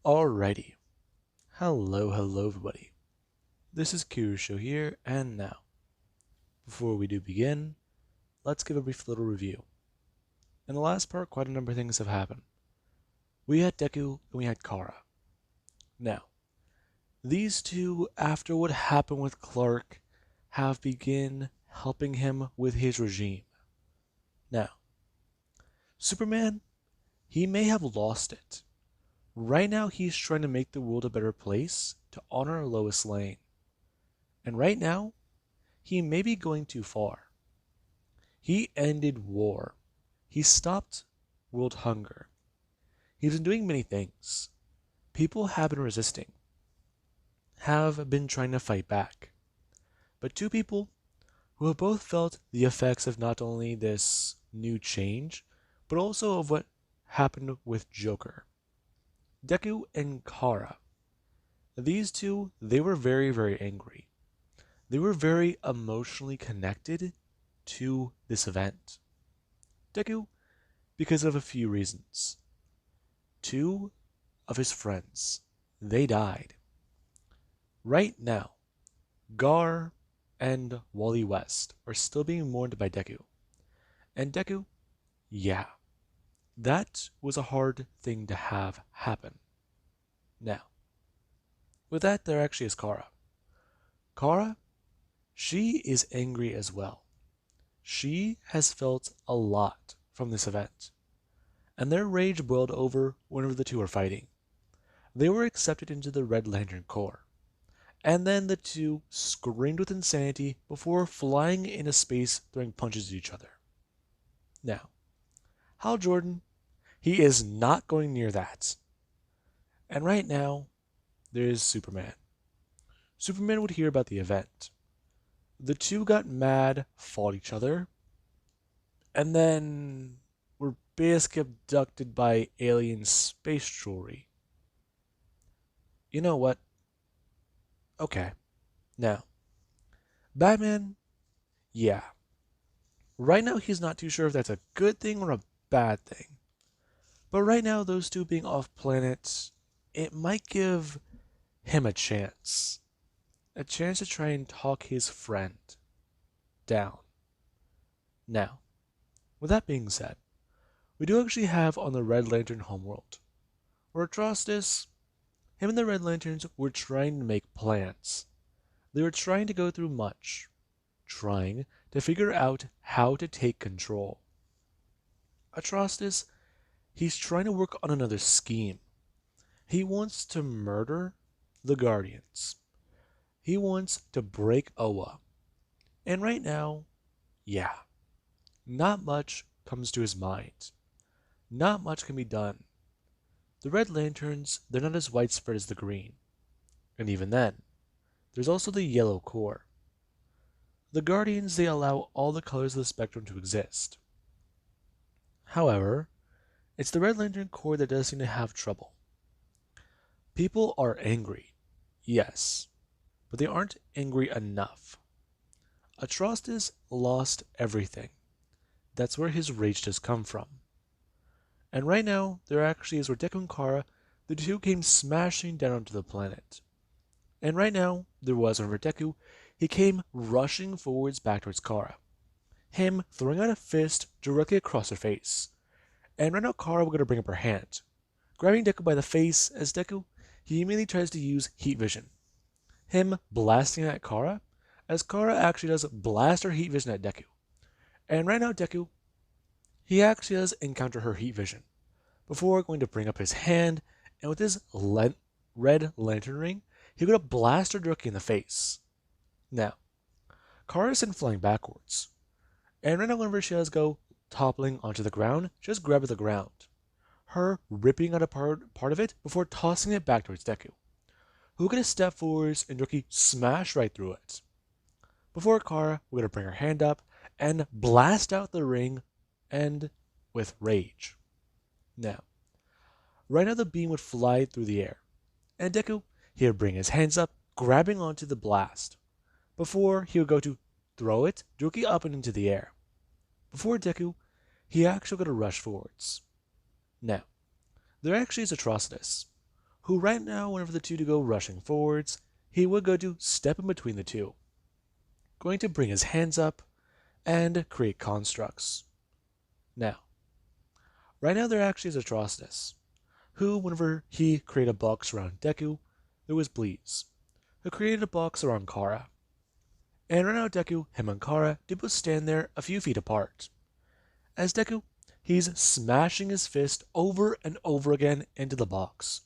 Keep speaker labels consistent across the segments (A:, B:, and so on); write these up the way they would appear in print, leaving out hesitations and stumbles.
A: Alrighty. Hello everybody. This is Kirusho here, and now, before we do begin, let's give a brief little review. In the last part, quite a number of things have happened. We had Deku and we had Kara. Now, these two, after what happened with Clark, have begun helping him with his regime. Now, Superman, he may have lost it. Right now, he's trying to make the world a better place to honor Lois Lane. And right now, he may be going too far. He ended war. He stopped world hunger. He's been doing many things. People have been resisting, have been trying to fight back. But two people who have both felt the effects of not only this new change, but also of what happened with Joker. Deku and Kara. These two, they were very angry. They were very emotionally connected to this event. Deku, because of a few reasons. Two of his friends, they died. Right now, Gar and Wally West are still being mourned by Deku. And Deku, yeah, that was a hard thing to have happen. Now, with that, there actually is Kara. Kara, she is angry as well. She has felt a lot from this event, and their rage boiled over whenever the two were fighting. They were accepted into the Red Lantern Corps, and then the two screamed with insanity before flying into space throwing punches at each other. Now, Hal Jordan, he is not going near that. And right now, there is Superman. Superman would hear about the event. The two got mad, fought each other, and then were basically abducted by alien space jewelry. You know what? Okay. Now, Batman, yeah. Right now, he's not too sure if that's a good thing or a bad thing. But right now, those two being off planet, it might give him a chance. A chance to try and talk his friend down. Now, with that being said, we do actually have on the Red Lantern homeworld, where Atrocitus, him and the Red Lanterns were trying to make plans. They were trying to go through much, trying to figure out how to take control. Atrocitus, he's trying to work on another scheme. He wants to murder the Guardians. He wants to break Oa. And right now, yeah, not much comes to his mind. Not much can be done. The Red Lanterns, they're not as widespread as the Green. And even then, there's also the Yellow Corps. The Guardians, they allow all the colors of the spectrum to exist. However, it's the Red Lantern Corps that does seem to have trouble. People are angry, yes, but they aren't angry enough. Atrocitus lost everything. That's where his rage does come from. And right now, there actually is where Deku and Kara, the two came smashing down onto the planet. And right now, there was whenever Deku, he came rushing forwards back towards Kara. Him throwing out a fist directly across her face. And right now, Kara was going to bring up her hand, grabbing Deku by the face as Deku, he immediately tries to use heat vision. Him blasting at Kara, as Kara actually does blast her heat vision at Deku. And right now, Deku, he actually does encounter her heat vision, before going to bring up his hand, and with his red lantern ring, he's going to blast her directly in the face. Now, Kara is sent flying backwards, and right now whenever she does go toppling onto the ground, she just grabs the ground. Her ripping out a part of it before tossing it back towards Deku, who gonna step forwards and directly smash right through it. Before Kara, we're gonna bring her hand up and blast out the ring, and with rage. Now, right now the beam would fly through the air, and Deku, he would bring his hands up, grabbing onto the blast, before he would go to throw it directly up and into the air. Before Deku, he actually gonna rush forwards. Now, there actually is Atrocitus, who right now, whenever the two to go rushing forwards, he would go to step in between the two, going to bring his hands up and create constructs. Now, right now there actually is Atrocitus, who, whenever he created a box around Deku, there was Bleeze, who created a box around Kara. And right now Deku, him and Kara did both stand there a few feet apart. As Deku, he's smashing his fist over and over again into the box,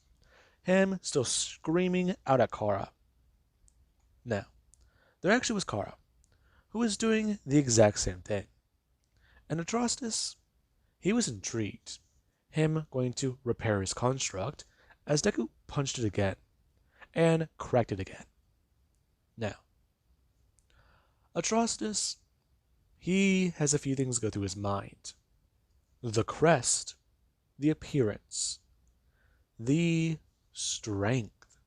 A: him still screaming out at Kara. Now, there actually was Kara, who was doing the exact same thing. And Atrocitus, he was intrigued, him going to repair his construct as Deku punched it again and cracked it again. Now, Atrocitus, he has a few things go through his mind. The crest, the appearance, the strength.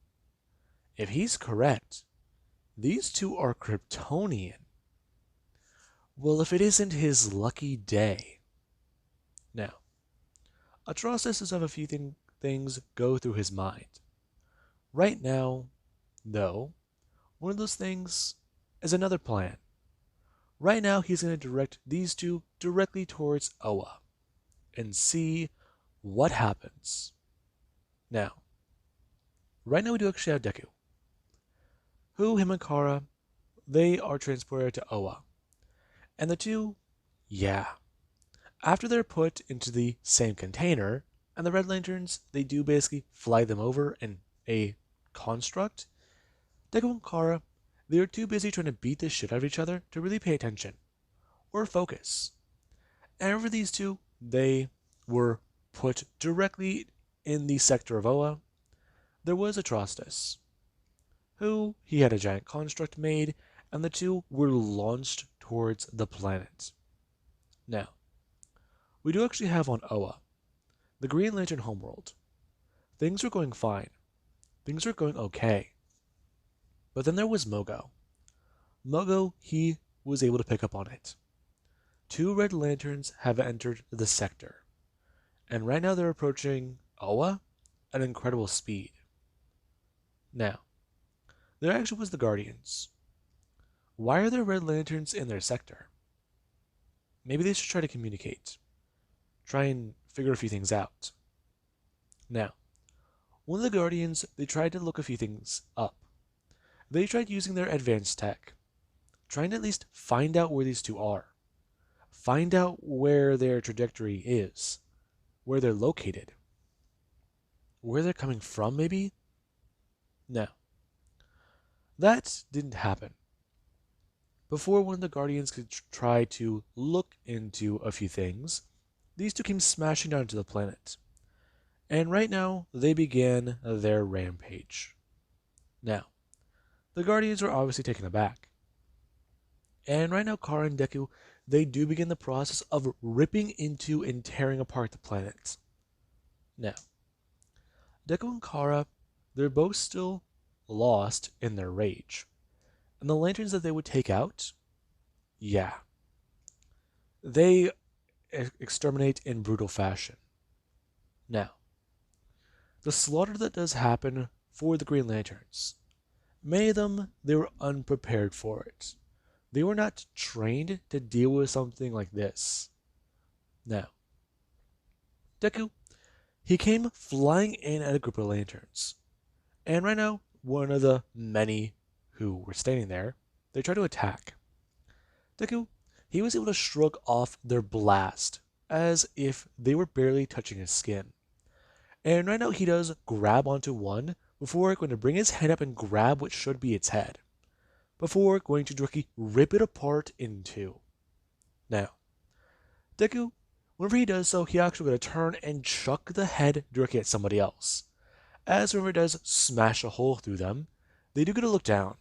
A: If he's correct, these two are Kryptonian. Well, if it isn't his lucky day. Now, Atrocitus does have a few things go through his mind. Right now, though, one of those things is another plan. Right now, he's going to direct these two directly towards Oa and see what happens. Now, right now we do actually have Deku, who, him and Kara, they are transported to Oa. And the two, yeah, after they're put into the same container, and the Red Lanterns, they do basically fly them over in a construct, Deku and Kara, they are too busy trying to beat the shit out of each other to really pay attention or focus. And over these two, they were put directly in the sector of Oa. There was Atrocitus, who he had a giant construct made, and the two were launched towards the planet. Now, we do actually have on Oa, the Green Lantern homeworld. Things were going fine. Things were going okay. But then there was Mogo. Mogo, he was able to pick up on it. Two Red Lanterns have entered the sector, and right now they're approaching Oa at incredible speed. Now, there actually was the Guardians. Why are there Red Lanterns in their sector? Maybe they should try to communicate. Try and figure a few things out. Now, one of the Guardians, they tried to look a few things up. They tried using their advanced tech, trying to at least find out where these two are. Find out where their trajectory is, where they're located, where they're coming from, maybe? No. That didn't happen. Before one of the Guardians could try to look into a few things, these two came smashing down to the planet. And right now, they began their rampage. Now, the Guardians were obviously taken aback. And right now, Kara and Deku, they do begin the process of ripping into and tearing apart the planet. Now, Deku and Kara, they're both still lost in their rage. And the lanterns that they would take out, yeah, they exterminate in brutal fashion. Now, the slaughter that does happen for the Green Lanterns, many of them, they were unprepared for it. They were not trained to deal with something like this. Now, Deku, he came flying in at a group of lanterns. And right now, one of the many who were standing there, they tried to attack. Deku, he was able to shrug off their blast as if they were barely touching his skin. And right now he does grab onto one before going to bring his hand up and grab what should be its head, before going to directly rip it apart in two. Now, Deku, whenever he does so, he actually going to turn and chuck the head directly at somebody else. As whenever it does smash a hole through them, they do get to look down.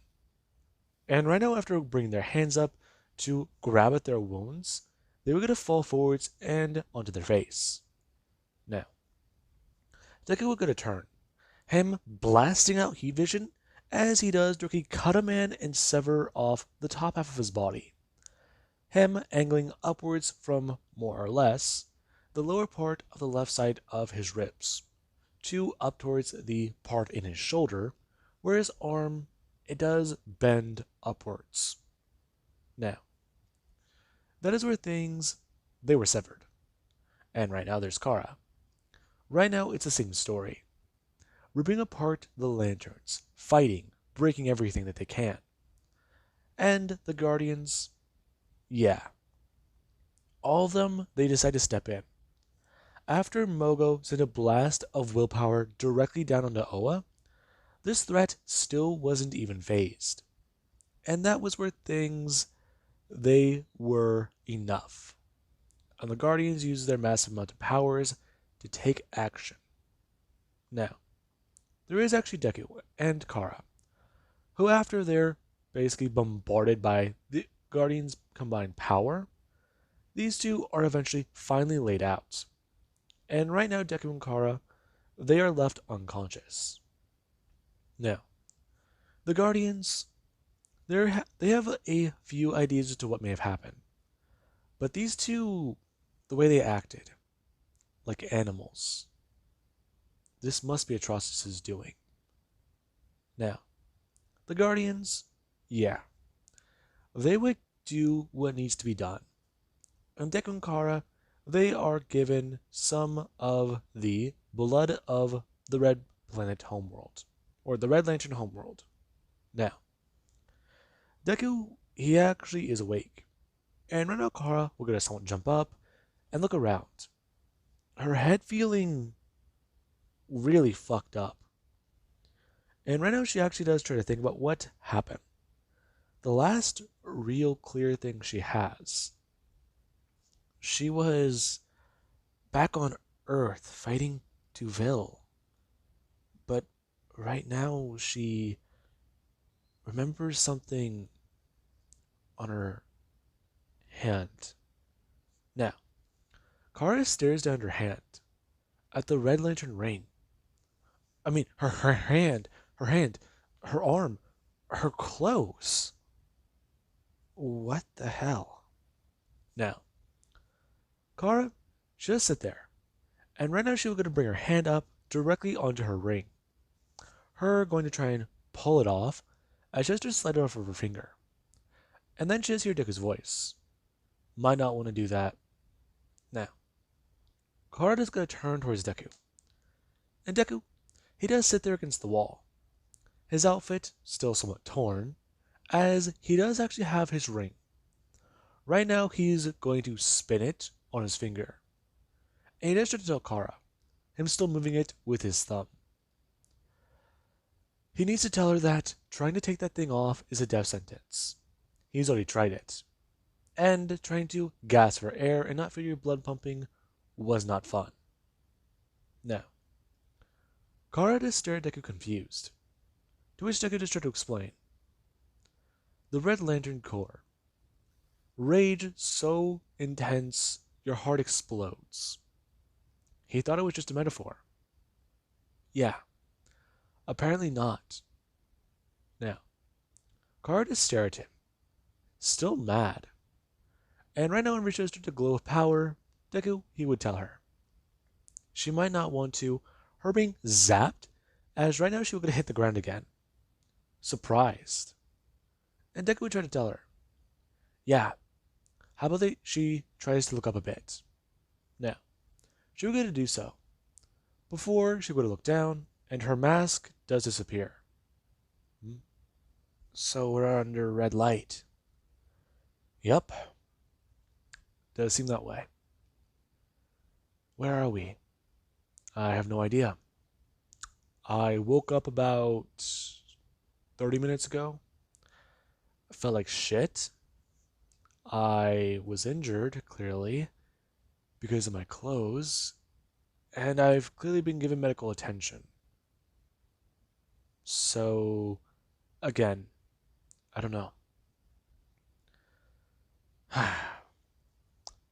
A: And right now, after bringing their hands up to grab at their wounds, they were going to fall forwards and onto their face. Now, Deku would get a turn, him blasting out heat vision as he does directly cut a man and sever off the top half of his body, him angling upwards from, more or less, the lower part of the left side of his ribs, to up towards the part in his shoulder, where his arm, it does bend upwards. Now, that is where things, they were severed. And right now there's Kara. Right now it's the same story. Ripping apart the lanterns, fighting, breaking everything that they can. And the Guardians, yeah. All of them, they decide to step in. After Mogo sent a blast of willpower directly down onto Oa, this threat still wasn't even phased. And that was where things, they were enough. And the Guardians used their massive amount of powers to take action. Now, there is actually Deku and Kara, who after they're basically bombarded by the Guardians' combined power, these two are eventually finally laid out. And right now, Deku and Kara, they are left unconscious. Now, the Guardians, they have a few ideas as to what may have happened. But these two, the way they acted, like animals, this must be Atrocitus' doing. Now, the Guardians, yeah, they would do what needs to be done. And Deku and Kara, they are given some of the blood of the Red Planet homeworld, or the Red Lantern homeworld. Now, Deku, he actually is awake. And right now Kara will get a somewhat jump up and look around. Her head feeling really fucked up. And right now she actually does try to think about what happened. The last real clear thing she has, she was back on Earth fighting Tuville. But right now she remembers something on her hand. Now, Kara stares down her hand at the Red Lantern ring. I mean, her hand, her arm, her clothes. What the hell? Now, Kara, she'll sit there, and right now she was going to bring her hand up directly onto her ring. Her going to try and pull it off, as she has to slide it off of her finger. And then she just hears Deku's voice. Might not want to do that. Now, Kara is going to turn towards Deku. And Deku, he does sit there against the wall. His outfit still somewhat torn, as he does actually have his ring. Right now, he's going to spin it on his finger. And he does try to tell Kara, him still moving it with his thumb. He needs to tell her that trying to take that thing off is a death sentence. He's already tried it. And trying to gasp for air and not feel your blood pumping was not fun. Now, Kara just stared at Deku confused, to which Deku just tried to explain. The Red Lantern Core. Rage so intense your heart explodes. He thought it was just a metaphor. Yeah, apparently not. Now, Kara just stared at him, still mad. And right now when Risha started to glow with power, Deku, he would tell her. She might not want to, her being zapped, as right now she was going to hit the ground again. Surprised. And Deku would try to tell her. Yeah, how about she tries to look up a bit. Now, she was going to do so. Before, she would look down, and her mask does disappear. So we're under red light. Yup. Does seem that way. Where are we? I have no idea. I woke up about 30 minutes ago. I felt like shit. I was injured, clearly, because of my clothes, and I've clearly been given medical attention. So, again, I don't know.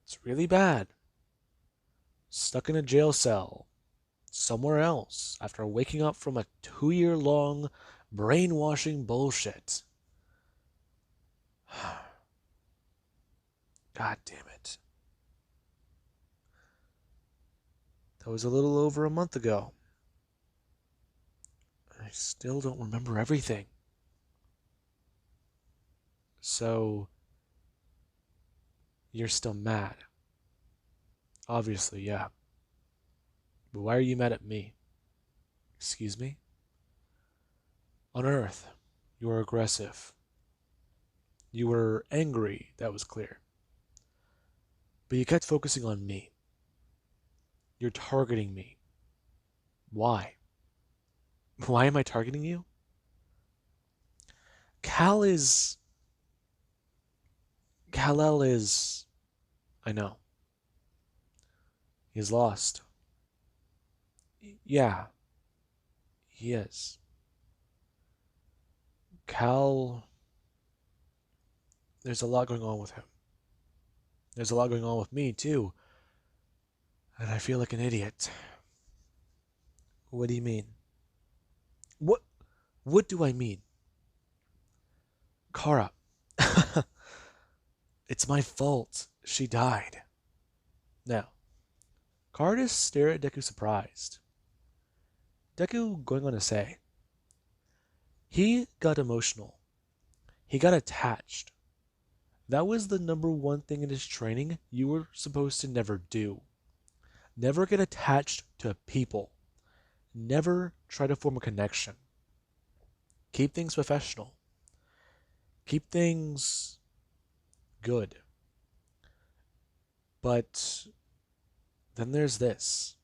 A: It's really bad. Stuck in a jail cell somewhere else after waking up from a 2-year-long brainwashing bullshit. God damn it. That was a little over a month ago. I still don't remember everything. So, you're still mad? Obviously, yeah. But why are you mad at me? Excuse me? On Earth, you were aggressive. You were angry, that was clear. But you kept focusing on me. You're targeting me. Why? Why am I targeting you? Cal is. Kal-El is. I know. He's lost. Yeah, he is. Cal. There's a lot going on with him. There's a lot going on with me, too. And I feel like an idiot. What do you mean? What? What do I mean? Kara. It's my fault. She died. Now, Kara just stared at Deku surprised. Deku going on to say, he got emotional. He got attached. That was the number one thing in his training you were supposed to never do. Never get attached to people. Never try to form a connection. Keep things professional. Keep things good. But then there's this.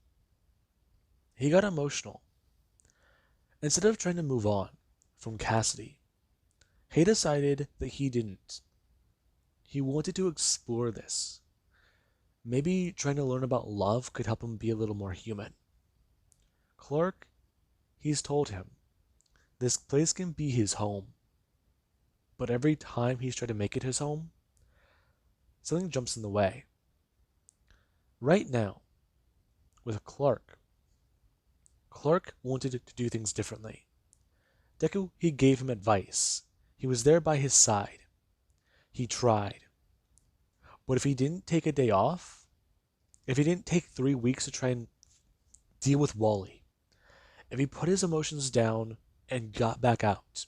A: He got emotional. Instead of trying to move on from Cassidy, he decided that he didn't. He wanted to explore this. Maybe trying to learn about love could help him be a little more human. Clark, he's told him, this place can be his home. But every time he's tried to make it his home, something jumps in the way. Right now, with Clark wanted to do things differently. Deku, he gave him advice. He was there by his side. He tried. But if he didn't take a day off, if he didn't take 3 weeks to try and deal with Wally, if he put his emotions down and got back out,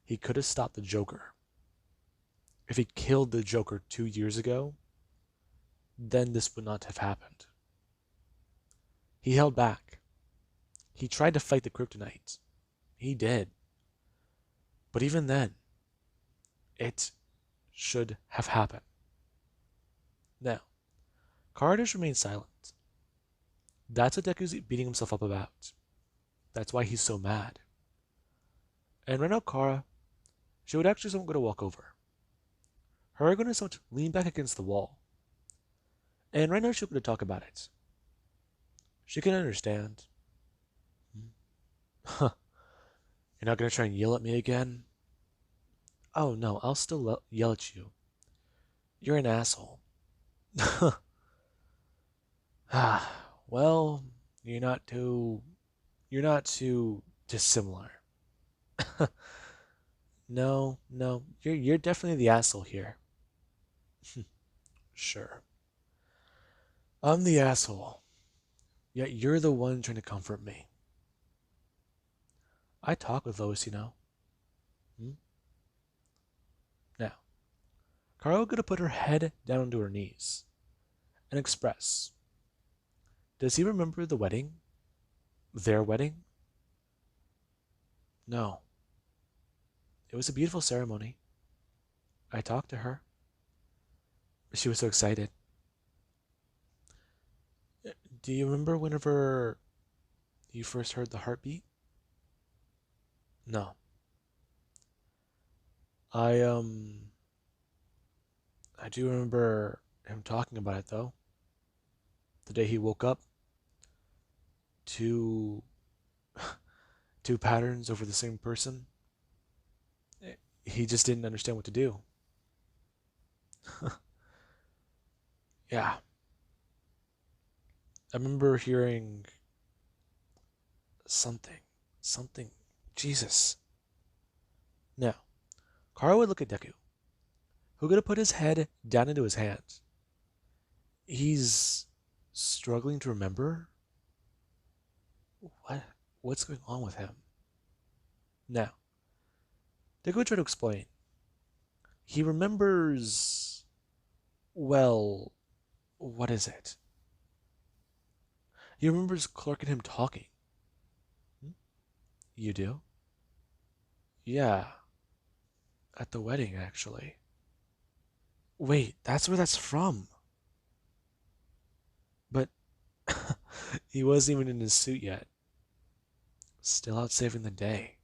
A: he could have stopped the Joker. If he killed the Joker 2 years ago, then this would not have happened. He held back. He tried to fight the Kryptonite. He did. But even then, it should have happened. Now, Kara just remained silent. That's what Deku's beating himself up about. That's why he's so mad. And right now, Kara, she would actually someone going to walk over. Her going to lean back against the wall. And right now, she's going to talk about it. She can understand. Huh. You're not going to try and yell at me again? Oh no, I'll still yell at you. You're an asshole. Ah, well, you're not too dissimilar. No, you're definitely the asshole here. Sure. I'm the asshole. Yet you're the one trying to comfort me. I talk with Lois, you know. Hmm? Now, Kara gonna put her head down onto her knees and express. Does he remember the wedding? Their wedding? No. It was a beautiful ceremony. I talked to her. She was so excited. Do you remember whenever you first heard the heartbeat? No. I I do remember him talking about it though. The day he woke up, two two patterns over the same person. He just didn't understand what to do. Yeah. I remember hearing something. Something. Jesus. Now, Kara would look at Deku, who could have put his head down into his hands. He's struggling to remember? What's going on with him? Now, Deku would try to explain. He remembers, well, what is it? He remembers Clark and him talking. Hmm? You do? Yeah, at the wedding, actually. Wait, that's where that's from. But he wasn't even in his suit yet. Still out saving the day.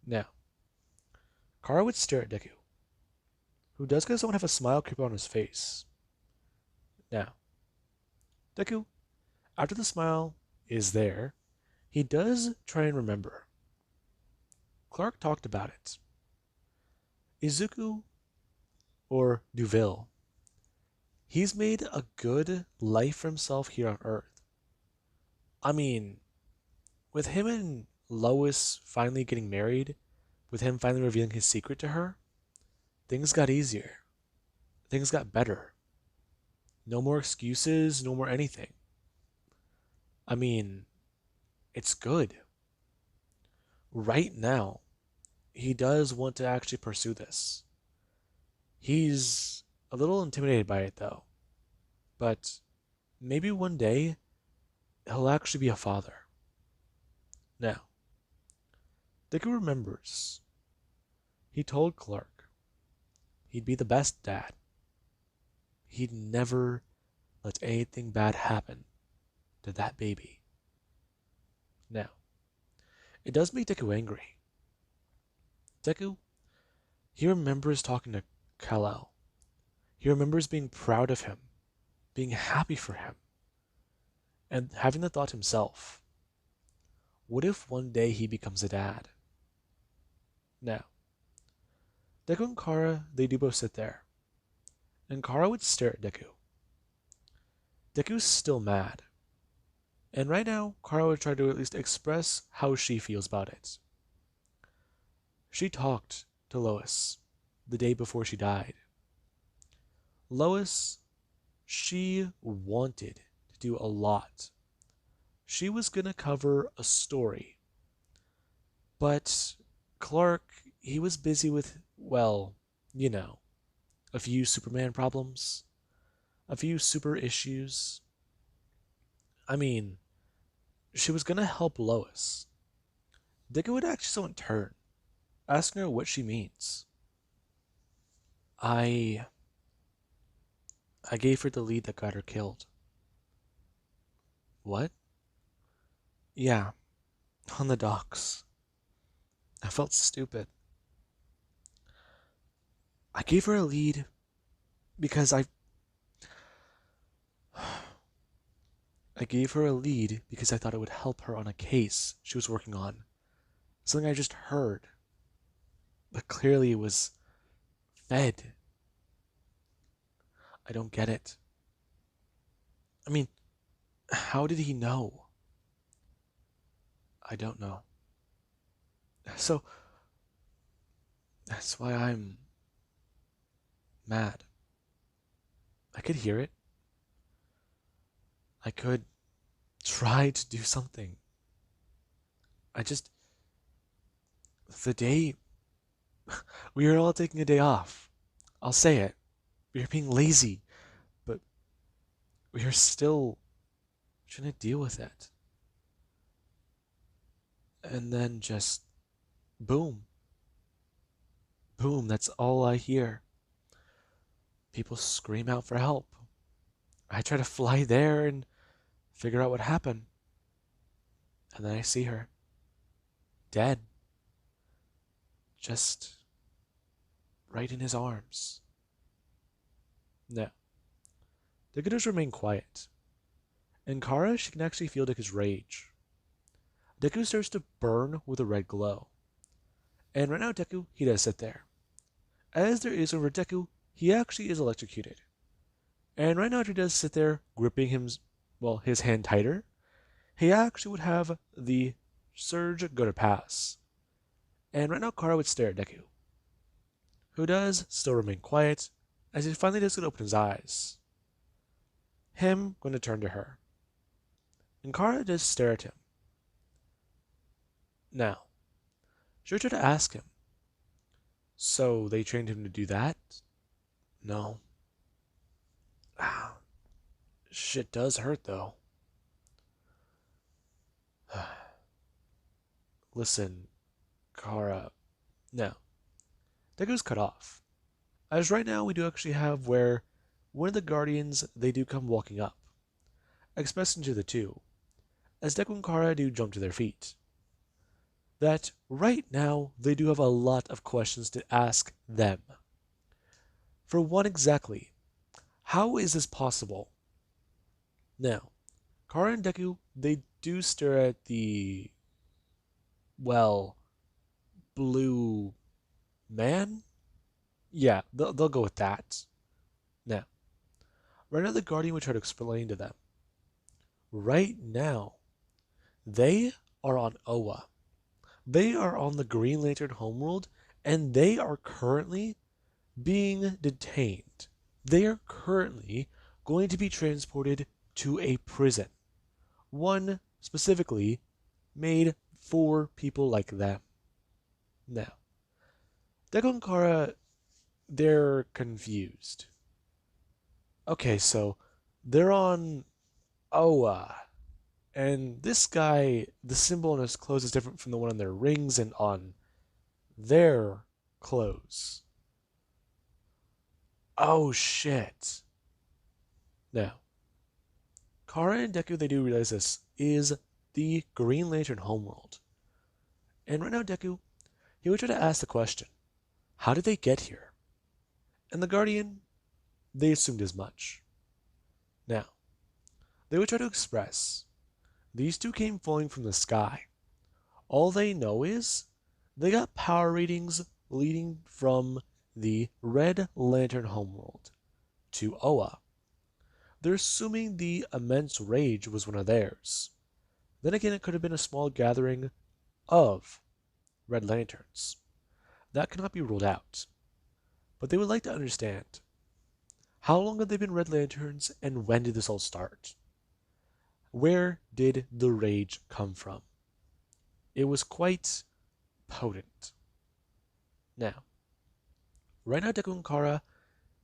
A: Now, Kara would stare at Deku, who does get someone have a smile creep on his face. Now, Deku, after the smile is there, he does try and remember. Clark talked about it. Izuku, or Duville, he's made a good life for himself here on Earth. I mean, with him and Lois finally getting married, with him finally revealing his secret to her, things got easier. Things got better. No more excuses, no more anything. I mean, it's good. Right now, he does want to actually pursue this. He's a little intimidated by it though, but maybe one day he'll actually be a father. Now, Deku remembers he told Clark he'd be the best dad. He'd never let anything bad happen to that baby. Now, it does make Deku angry. Deku, he remembers talking to Kal-El. He remembers being proud of him, being happy for him, and having the thought himself, what if one day he becomes a dad? Now, Deku and Kara, they do both sit there, and Kara would stare at Deku. Deku's still mad, and right now, Kara would try to at least express how she feels about it. She talked to Lois the day before she died. Lois, she wanted to do a lot. She was going to cover a story. But Clark, he was busy with, well, you know, a few Superman problems, a few super issues. I mean, she was going to help Lois. Deku would actually so in turn, asking her what she means. I I gave her the lead that got her killed. What? Yeah, on the docks. I felt stupid. I gave her a lead because I gave her a lead because I thought it would help her on a case she was working on. Something I just heard. But clearly it was fed. I don't get it. I mean, how did he know? I don't know. So, that's why I'm mad. I could hear it. I could try to do something. I just. The day. We were all taking a day off. I'll say it. We were being lazy. But we are still trying to deal with it. And then just. Boom. Boom, that's all I hear. People scream out for help. I try to fly there and figure out what happened. And then I see her. Dead. Just right in his arms. No. The Deku remain quiet. And Kara, she can actually feel Deku's rage. Deku starts to burn with a red glow. And right now Deku, he does sit there. As there is over Deku, he actually is electrocuted. And right now he does sit there, gripping his hand tighter. He actually would have the surge go to pass. And right now Kara would stare at Deku, who does still remain quiet, as he finally does get to open his eyes. Him going to turn to her. And Kara does stare at him. Now, She tried to ask him, so they trained him to do that? No. Ah, shit does hurt though. Listen, Kara. No. Deku's cut off. As right now we do actually have where one of the Guardians they do come walking up, expressing to the two, as Deku and Kara do jump to their feet, that right now they do have a lot of questions to ask them. For one exactly, how is this possible? Now, Kara and Deku, they do stare at the, well, blue man? Yeah, they'll go with that. Now, right now the Guardian would try to explain to them. Right now, they are on Oa. They are on the Green Lantern homeworld, and they are currently being detained. They are currently going to be transported to a prison. One specifically made for people like them. Now, Deku and Kara, they're confused. Okay, so they're on Oa, and this guy, the symbol on his clothes is different from the one on their rings and on their clothes. Oh shit. Now, Kara and Deku, they do realize this is the Green Lantern homeworld. And right now, Deku, he would try to ask the question, how did they get here? And the Guardian, they assumed as much. Now, they would try to express, these two came falling from the sky. All they know is, they got power readings leading from the Red Lantern homeworld to Oa. They're assuming the immense rage was one of theirs. Then again, it could have been a small gathering of Red Lanterns. That cannot be ruled out. But they would like to understand, how long have they been Red Lanterns and when did this all start? Where did the rage come from? It was quite potent. Now, right now Deku and Kara,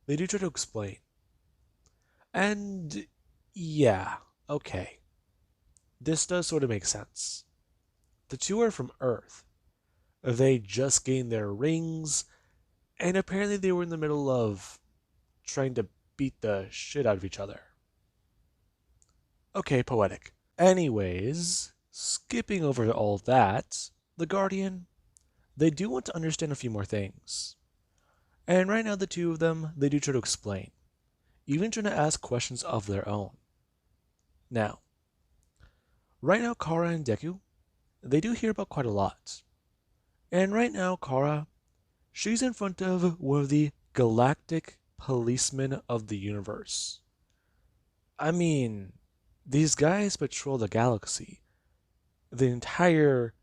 A: they do try to explain. And yeah, okay. This does sort of make sense. The two are from Earth. They just gained their rings, and apparently they were in the middle of trying to beat the shit out of each other. Okay, poetic. Anyways, skipping over all that, the Guardian, they do want to understand a few more things. And right now the two of them, they do try to explain, even trying to ask questions of their own. Now, right now Kara and Deku, they do hear about quite a lot. And right now Kara, she's in front of one of the galactic policemen of the universe. I mean, these guys patrol the galaxy, the entire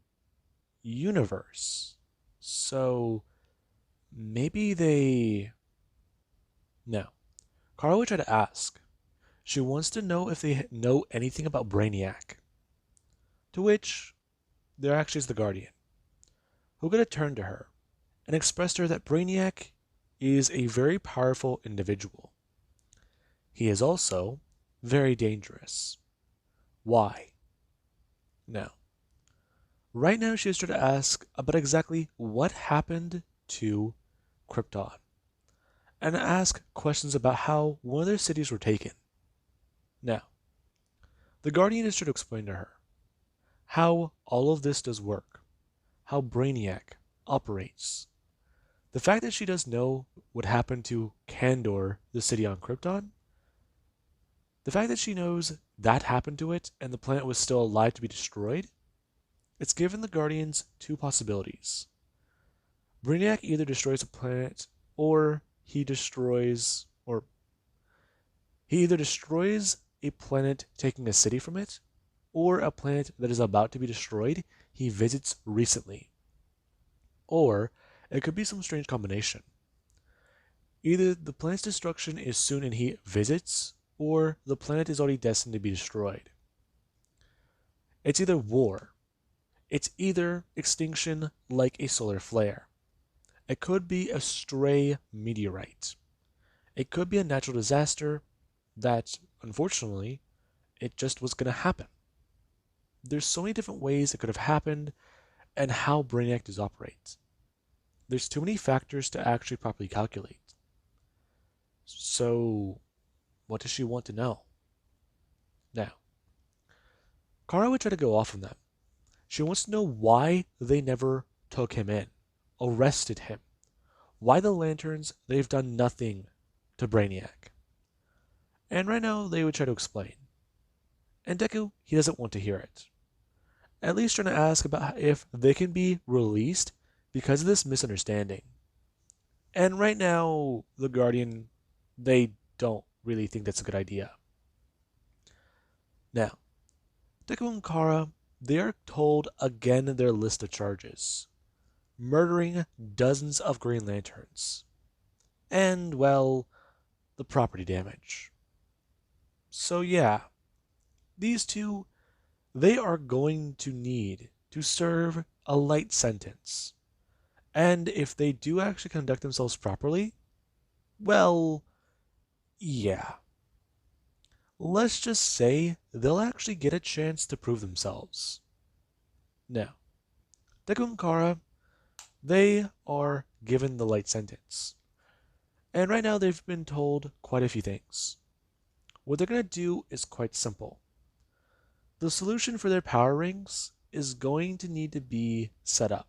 A: universe. So maybe they. No. Kara would try to ask. She wants to know if they know anything about Brainiac. To which there actually is the Guardian, who could have turned to her and expressed to her that Brainiac is a very powerful individual. He is also very dangerous. Why? Now, right now she is trying to ask about exactly what happened to Krypton, and ask questions about how one of their cities were taken. Now, the Guardian is trying to explain to her how all of this does work, how Brainiac operates. The fact that she does know what happened to Kandor, the city on Krypton, the fact that she knows that happened to it and the planet was still alive to be destroyed, it's given the Guardians two possibilities. Brainiac either destroys a planet or he either destroys a planet taking a city from it, or a planet that is about to be destroyed he visits recently. Or it could be some strange combination. Either the planet's destruction is soon and he visits, or the planet is already destined to be destroyed. It's either war. It's either extinction like a solar flare. It could be a stray meteorite. It could be a natural disaster that, unfortunately, it just was going to happen. There's so many different ways it could have happened and how Brainiac does operate. There's too many factors to actually properly calculate. So, what does she want to know? Now, Kara would try to go off on them. She wants to know why they never took him in, arrested him. Why the Lanterns, they've done nothing to Brainiac. And right now, they would try to explain. And Deku, he doesn't want to hear it. At least trying to ask about if they can be released because of this misunderstanding. And right now, the Guardian, they don't really think that's a good idea. Now, Deku and Kara, they are told again their list of charges. Murdering dozens of Green Lanterns. And, well, the property damage. So yeah, these two, they are going to need to serve a light sentence. And if they do actually conduct themselves properly, well, yeah. Let's just say they'll actually get a chance to prove themselves. Now, Deku and Kara, they are given the light sentence. And right now they've been told quite a few things. What they're going to do is quite simple. The solution for their power rings is going to need to be set up.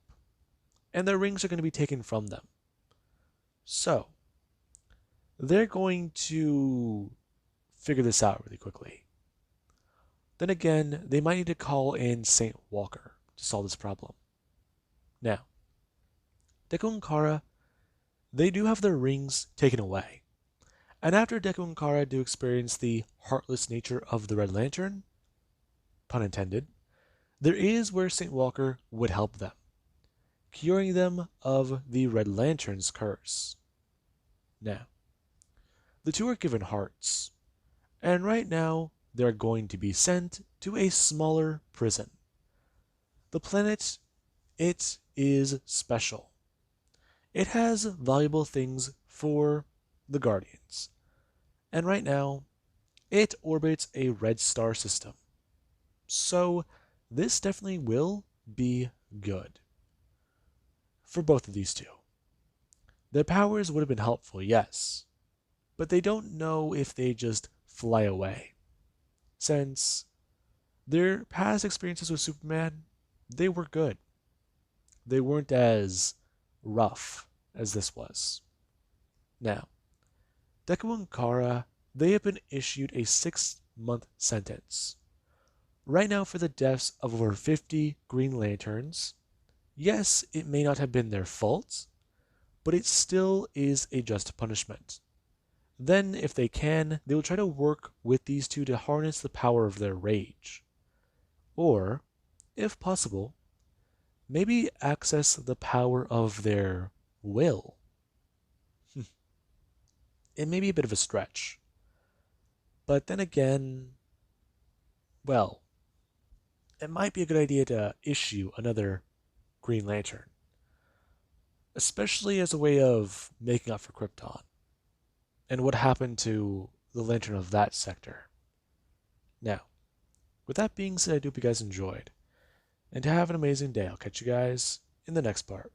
A: And their rings are going to be taken from them. So, they're going to figure this out really quickly. Then again, they might need to call in Saint Walker to solve this problem. Now, Deku and Kara, they do have their rings taken away. And after Deku and Kara do experience the heartless nature of the Red Lantern, pun intended, there is where Saint Walker would help them, curing them of the Red Lantern's curse. Now, the two are given hearts, and right now they're going to be sent to a smaller prison. The planet, it is special. It has valuable things for the Guardians. And right now, it orbits a red star system. So, this definitely will be good for both of these two. Their powers would have been helpful, yes, but they don't know if they just fly away. Since their past experiences with Superman, they were good. They weren't as rough as this was. Now, Deku and Kara, they have been issued a 6-month sentence. Right now for the deaths of over 50 Green Lanterns. Yes, it may not have been their fault, but it still is a just punishment. Then, if they can, they will try to work with these two to harness the power of their rage. Or, if possible, maybe access the power of their will. It may be a bit of a stretch. But then again, well, it might be a good idea to issue another Green Lantern. Especially as a way of making up for Krypton. And what happened to the Lantern of that sector. Now, with that being said, I hope you guys enjoyed. And have an amazing day. I'll catch you guys in the next part.